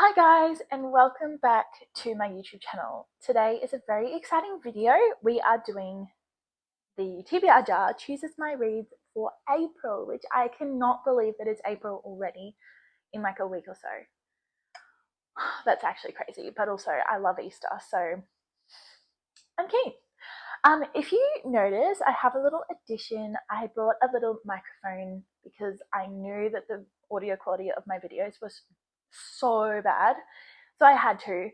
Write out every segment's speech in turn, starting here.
Hi guys, and welcome back to my YouTube channel. Today is a very exciting video. We are doing the TBR jar chooses my reads for April, which I cannot believe that it's April already in like a week or so. That's actually crazy, but also I love Easter, so I'm keen. If you notice, I have a little addition. I brought a little microphone because I knew that the audio quality of my videos was so bad, so I had to,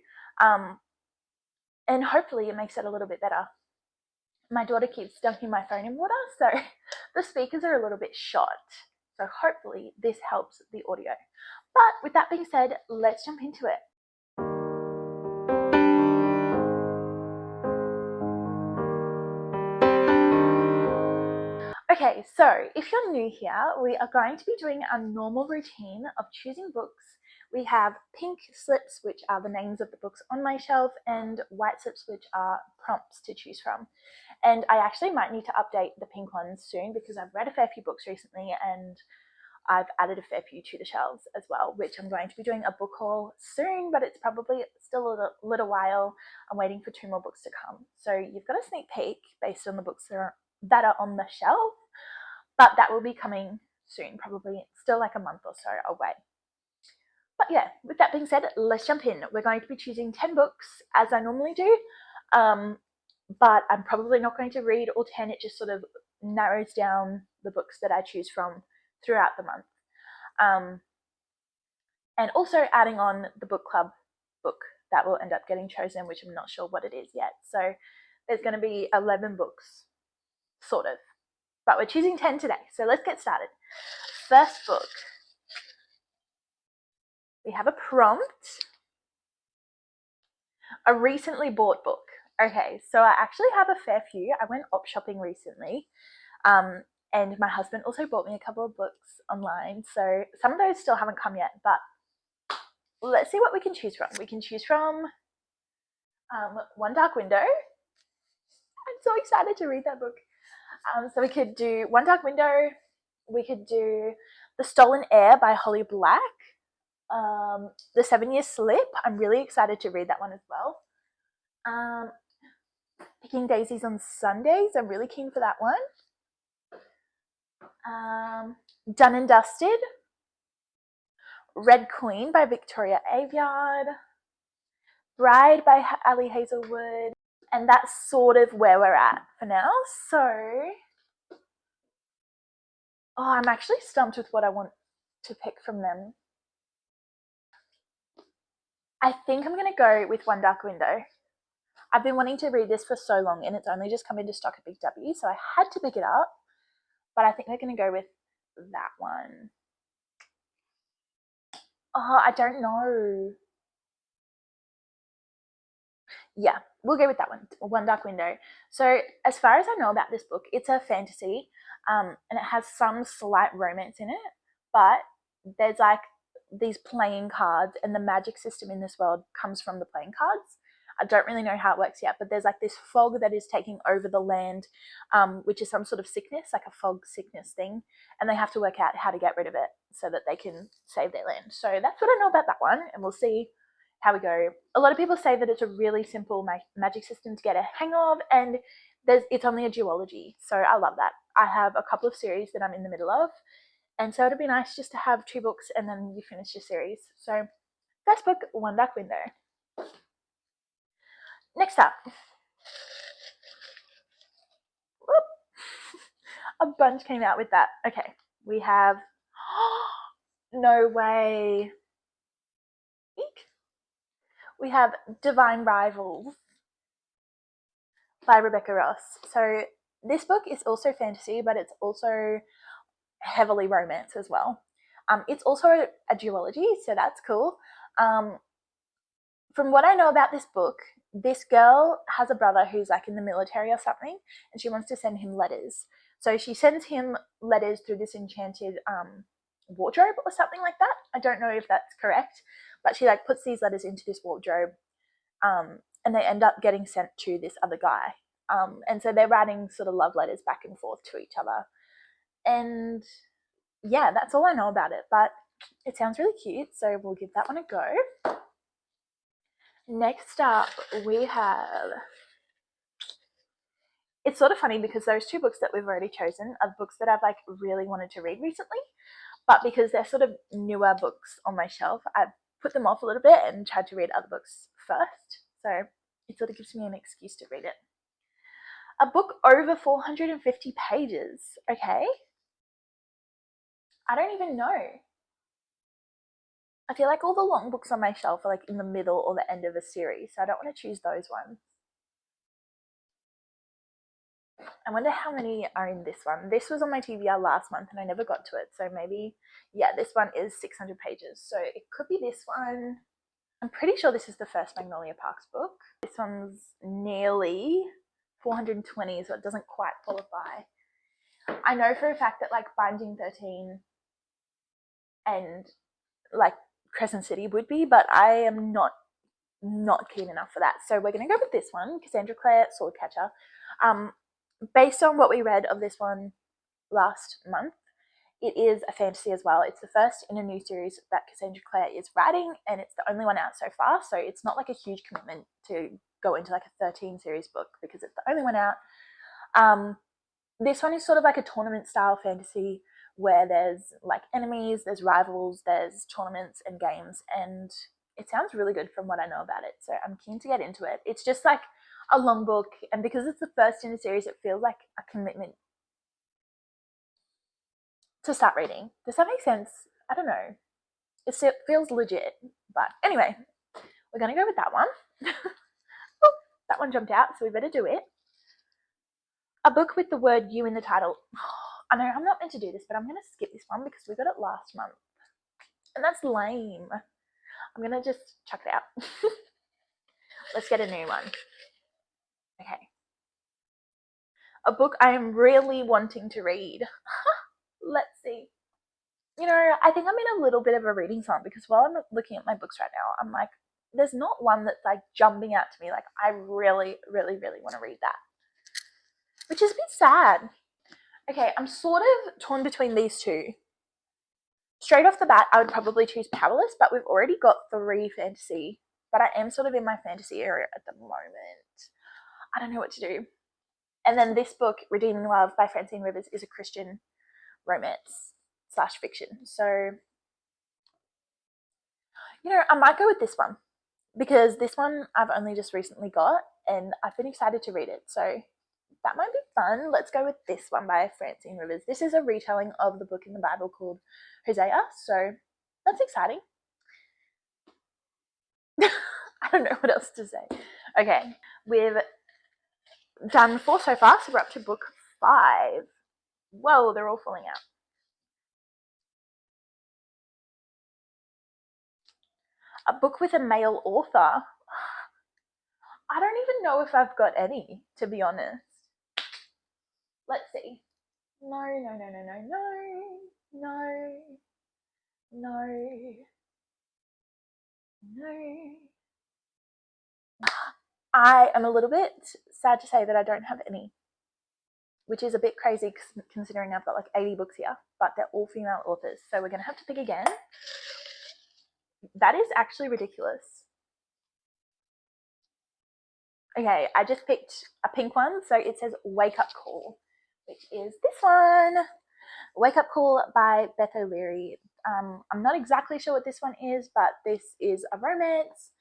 and hopefully it makes it a little bit better. My daughter keeps dunking my phone in water, so the speakers are a little bit shot, so hopefully this helps the audio. But with that being said, let's jump into it. Okay, so if you're new here, we are going to be doing our normal routine of choosing books. We have pink slips, which are the names of the books on my shelf, and white slips, which are prompts to choose from. And I actually might need to update the pink ones soon because I've read a fair few books recently and I've added a fair few to the shelves as well, which I'm going to be doing a book haul soon, but it's probably still a little while. I'm waiting for 2 more books to come. So you've got a sneak peek based on the books that are on the shelf, but that will be coming soon, probably still like a month or so away. But yeah, with that being said, let's jump in. We're going to be choosing 10 books as I normally do, but I'm probably not going to read all 10. It just sort of narrows down the books that I choose from throughout the month. And also adding on the book club book that will end up getting chosen, which I'm not sure what it is yet. So there's going to be 11 books, sort of, but we're choosing 10 today. So let's get started. First book. We have a prompt. A recently bought book. Okay, so I actually have a fair few. I went op shopping recently, and my husband also bought me a couple of books online. So some of those still haven't come yet, but let's see what we can choose from. We can choose from One Dark Window. I'm so excited to read that book. So we could do One Dark Window. We could do The Stolen Heir by Holly Black. The 7-Year Slip. I'm really excited to read that one as well. Picking Daisies on Sundays. I'm really keen for that one. Done and Dusted. Red Queen by Victoria Aveyard. Bride by Ali Hazelwood. And that's sort of where we're at for now. So, I'm actually stumped with what I want to pick from them. I think I'm going to go with One Dark Window. I've been wanting to read this for so long and it's only just come into stock at Big W, so I had to pick it up. But I think we're going to go with that one. I don't know. Yeah, we'll go with that one, One Dark Window. So as far as I know about this book, it's a fantasy, and it has some slight romance in it, but there's like these playing cards, and the magic system in this world comes from the playing cards. I don't really know how it works yet, but there's like this fog that is taking over the land, which is some sort of sickness, like a fog sickness thing, and they have to work out how to get rid of it so that they can save their land. So that's what I know about that one, and we'll see how we go. A lot of people say that it's a really simple magic system to get a hang of, and it's only a duology, so I love that. I have a couple of series that I'm in the middle of, and so it'd be nice just to have 2 books and then you finish your series. So first book, One Dark Window. Next up, whoop, a bunch came out with that. Okay, we have no way. Eek. We have Divine Rivals by Rebecca Ross. So this book is also fantasy, but it's also heavily romance as well. It's also a duology, so that's cool. From what I know about this book, this girl has a brother who's like in the military or something, and she wants to send him letters. So she sends him letters through this enchanted wardrobe or something like that. I don't know if that's correct, but she like puts these letters into this wardrobe, and they end up getting sent to this other guy. And so they're writing sort of love letters back and forth to each other. And yeah, that's all I know about it, but it sounds really cute, so we'll give that one a go. Next up, we have, it's sort of funny because those two books that we've already chosen are books that I've like really wanted to read recently, but because they're sort of newer books on my shelf, I put them off a little bit and tried to read other books first. So it sort of gives me an excuse to read it. A book over 450 pages, okay? I don't even know. I feel like all the long books on my shelf are like in the middle or the end of a series, so I don't want to choose those ones. I wonder how many are in this one. This was on my TBR last month and I never got to it, so maybe, yeah, this one is 600 pages, so it could be this one. I'm pretty sure this is the first Magnolia Parks book. This one's nearly 420, so it doesn't quite qualify. I know for a fact that like Binding 13 and like Crescent City would be, but I am not keen enough for that. So we're going to go with this one, Cassandra Clare Swordcatcher. Based on what we read of this one last month, it is a fantasy as well. It's the first in a new series that Cassandra Clare is writing, and it's the only one out so far. So it's not like a huge commitment to go into like a 13 series book because it's the only one out. This one is sort of like a tournament style fantasy where there's like enemies, there's rivals, there's tournaments and games, and it sounds really good from what I know about it. So I'm keen to get into it. It's just like a long book, and because it's the first in a series, it feels like a commitment to start reading. Does that make sense? I don't know. It feels legit. But anyway, we're going to go with that one. Oh, that one jumped out, so we better do it. A book with the word you in the title. I know I'm not meant to do this, but I'm going to skip this one because we got it last month. And that's lame. I'm going to just chuck it out. Let's get a new one. Okay. A book I am really wanting to read. Let's see. You know, I think I'm in a little bit of a reading slump because while I'm looking at my books right now, I'm like, there's not one that's like jumping out to me like I really, really, really want to read that. Which is a bit sad. Okay, I'm sort of torn between these two. Straight off the bat, I would probably choose Powerless, but we've already got 3 fantasy. But I am sort of in my fantasy area at the moment. I don't know what to do. And then this book, Redeeming Love by Francine Rivers, is a Christian romance / fiction. So, you know, I might go with this one because this one I've only just recently got and I've been excited to read it. So that might be fun. Let's go with this one by Francine Rivers. This is a retelling of the book in the Bible called Hosea. So that's exciting. I don't know what else to say. Okay, we've done 4 so far, so we're up to book 5. Whoa, they're all falling out. A book with a male author. I don't even know if I've got any, to be honest. Let's see. No, no, no, no, no, no, no, no, no. I am a little bit sad to say that I don't have any, which is a bit crazy considering I've got like 80 books here, but they're all female authors. So we're going to have to pick again. That is actually ridiculous. Okay, I just picked a pink one. So it says Wake Up Call, which is this one. Wake Up Call by Beth O'Leary. I'm not exactly sure what this one is, but this is a romance.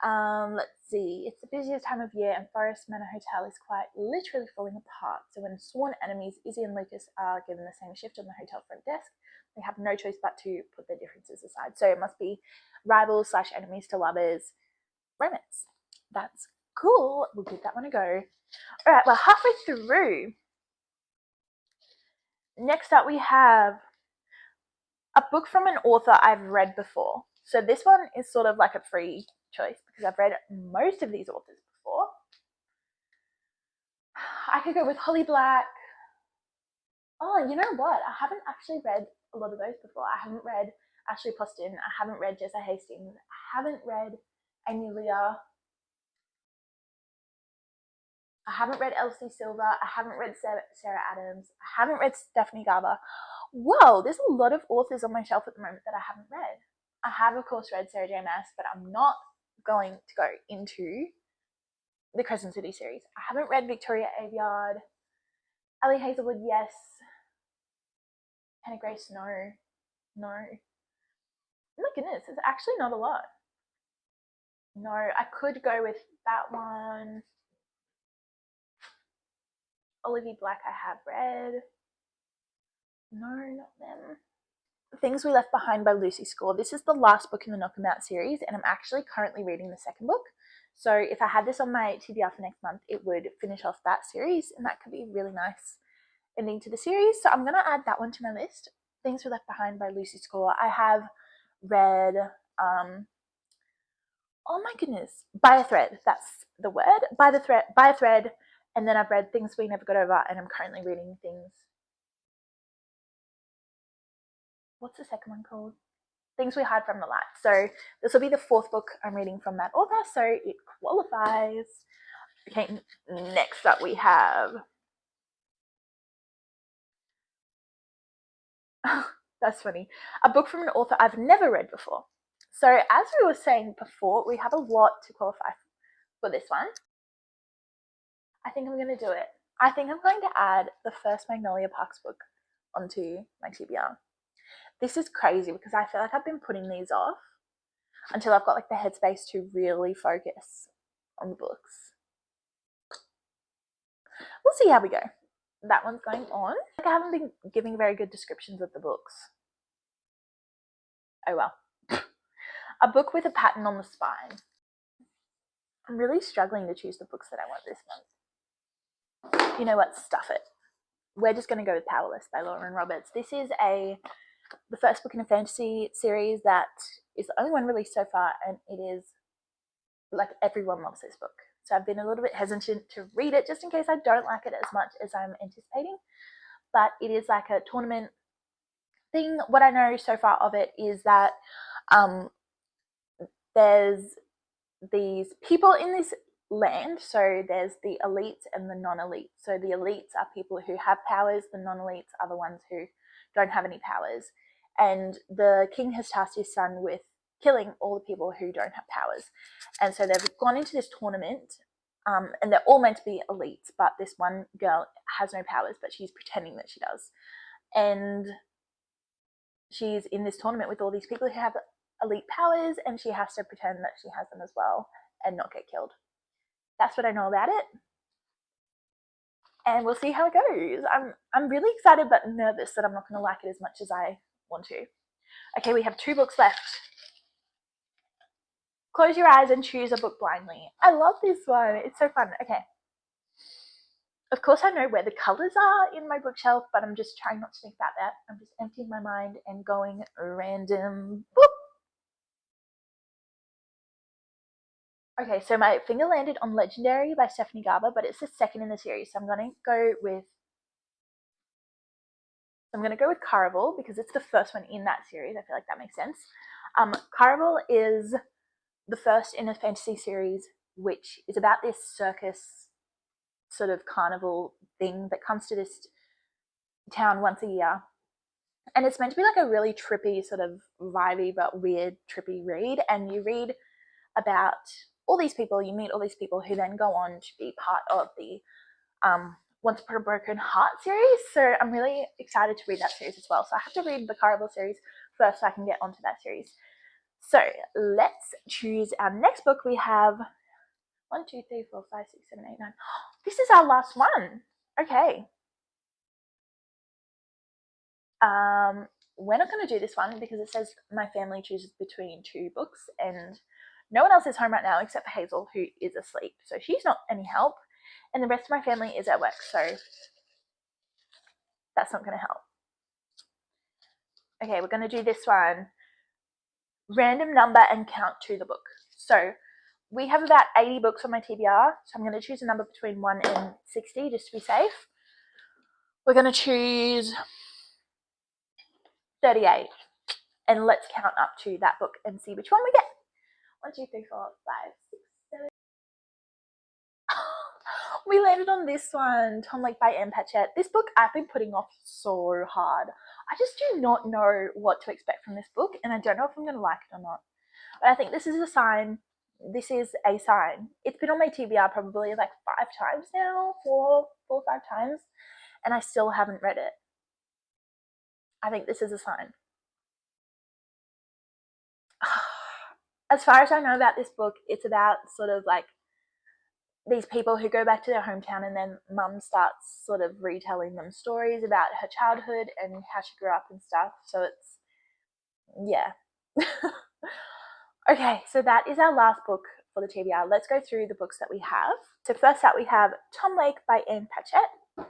Let's see. It's the busiest time of year and Forest Manor Hotel is quite literally falling apart. So when sworn enemies Izzy and Lucas are given the same shift on the hotel front desk, they have no choice but to put their differences aside. So it must be rivals / enemies to lovers romance. That's cool. We'll give that one a go. All right, we're halfway through. Next up, we have a book from an author I've read before. So this one is sort of like a free choice because I've read most of these authors before. I could go with Holly Black. Oh, you know what? I haven't actually read a lot of those before. I haven't read Ashley Poston. I haven't read Jessa Hastings. I haven't read Amy Leah. I haven't read Elsie Silver. I haven't read Sarah Adams. I haven't read Stephanie Garber. Whoa, there's a lot of authors on my shelf at the moment that I haven't read. I have, of course, read Sarah J. Maas, but I'm not going to go into the Crescent City series. I haven't read Victoria Aveyard. Ali Hazelwood, yes. Hannah Grace, no. No. Oh my goodness, it's actually not a lot. No, I could go with that one. Olivia Black I have read. No, not them. Things We Left Behind by Lucy Score. This is the last book in the Knock 'Em Out series, and I'm actually currently reading the second book. So if I had this on my TBR for next month, it would finish off that series, and that could be a really nice ending to the series. So I'm going to add that one to my list. Things We Left Behind by Lucy Score. I have read, oh my goodness, By a Thread. That's the word. By a Thread. And then I've read Things We Never Got Over, and I'm currently reading things. What's the second one called? Things We Hide from the Light. So this will be the fourth book I'm reading from that author, so it qualifies. Okay, next up we have that's funny, a book from an author I've never read before. So as we were saying before, we have a lot to qualify for this one. I think I'm going to do it. I think I'm going to add the first Magnolia Parks book onto my TBR. This is crazy because I feel like I've been putting these off until I've got like the headspace to really focus on the books. We'll see how we go. That one's going on. Like I haven't been giving very good descriptions of the books. Oh well. A book with a pattern on the spine. I'm really struggling to choose the books that I want this month. You know what? Stuff it. We're just going to go with Powerless by Lauren Roberts. This is the first book in a fantasy series that is the only one released so far, and it is like everyone loves this book. So I've been a little bit hesitant to read it just in case I don't like it as much as I'm anticipating. But it is like a tournament thing. What I know so far of it is that there's these people in this land. So there's the elites and the non-elites. So the elites are people who have powers. The non-elites are the ones who don't have any powers. And the king has tasked his son with killing all the people who don't have powers. And so they've gone into this tournament, and they're all meant to be elites, but this one girl has no powers, but she's pretending that she does. And she's in this tournament with all these people who have elite powers, and she has to pretend that she has them as well and not get killed. That's what I know about it. And we'll see how it goes. I'm really excited but nervous that I'm not going to like it as much as I want to. Okay, we have 2 books left. Close your eyes and choose a book blindly. I love this one. It's so fun. Okay. Of course, I know where the colors are in my bookshelf, but I'm just trying not to think about that. I'm just emptying my mind and going random. Boop. Okay, so my finger landed on Legendary by Stephanie Garber, but it's the second in the series, so I'm going to go with Caraval because it's the first one in that series. I feel like that makes sense. Caraval is the first in a fantasy series which is about this circus sort of carnival thing that comes to this town once a year. And it's meant to be like a really trippy sort of vibey but weird trippy read. And you read about all these people, you meet all these people who then go on to be part of the Once Upon a Broken Heart series. So I'm really excited to read that series as well. So I have to read the Caraval series first so I can get onto that series. So let's choose our next book. We have 1, 2, 3, 4, 5, 6, 7, 8, 9. This is our last one. Okay. We're not going to do this one because it says my family chooses between 2 books and no one else is home right now except for Hazel, who is asleep. So she's not any help. And the rest of my family is at work. So that's not going to help. Okay, we're going to do this one. Random number and count to the book. So we have about 80 books on my TBR. So I'm going to choose a number between 1 and 60 just to be safe. We're going to choose 38. And let's count up to that book and see which one we get. 1, 2, 3, 4, 5, 6, 7. We landed on this one, Tom Lake by Anne Patchett. This book I've been putting off so hard. I just do not know what to expect from this book, and I don't know if I'm going to like it or not. But I think this is a sign this is a sign. It's been on my TBR probably like 5 times now, four or 5 times, and I still haven't read it. I think this is a sign. As far as I know about this book, it's about sort of like these people who go back to their hometown, and then mum starts sort of retelling them stories about her childhood and how she grew up and stuff. So it's, yeah. Okay, so that is our last book for the TBR. Let's go through the books that we have. So first up we have Tom Lake by Anne Patchett,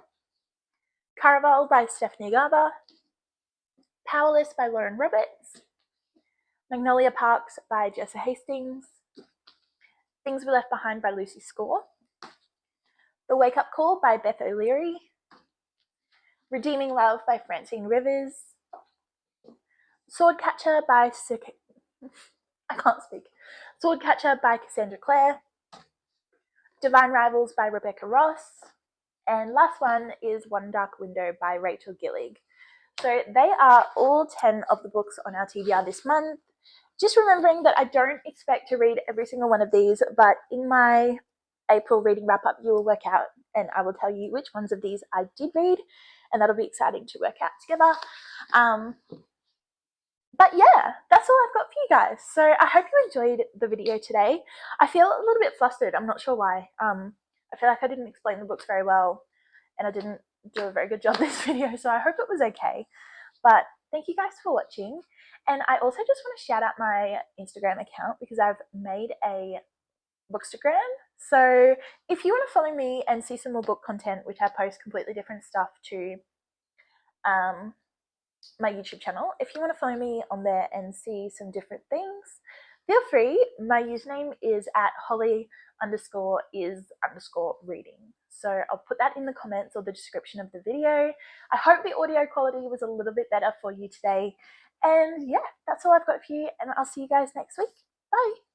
Caraval by Stephanie Garber, Powerless by Lauren Roberts, Magnolia Parks by Jessa Hastings, Things We Left Behind by Lucy Score, The Wake Up Call by Beth O'Leary, Redeeming Love by Francine Rivers, Swordcatcher by Swordcatcher by Cassandra Clare, Divine Rivals by Rebecca Ross, and last one is One Dark Window by Rachel Gillig. So they are all 10 of the books on our TBR this month. Just remembering that I don't expect to read every single one of these, but in my April reading wrap up, you will work out and I will tell you which ones of these I did read, and that'll be exciting to work out together. But yeah, that's all I've got for you guys. So I hope you enjoyed the video today. I feel a little bit flustered. I'm not sure why. I feel like I didn't explain the books very well and I didn't do a very good job this video, so I hope it was okay. But thank you guys for watching. And I also just want to shout out my Instagram account because I've made a bookstagram. So if you want to follow me and see some more book content, which I post completely different stuff to my YouTube channel, if you want to follow me on there and see some different things, feel free. My username is at holly_is_reading. So I'll put that in the comments or the description of the video. I hope the audio quality was a little bit better for you today. And yeah, that's all I've got for you, and I'll see you guys next week. Bye.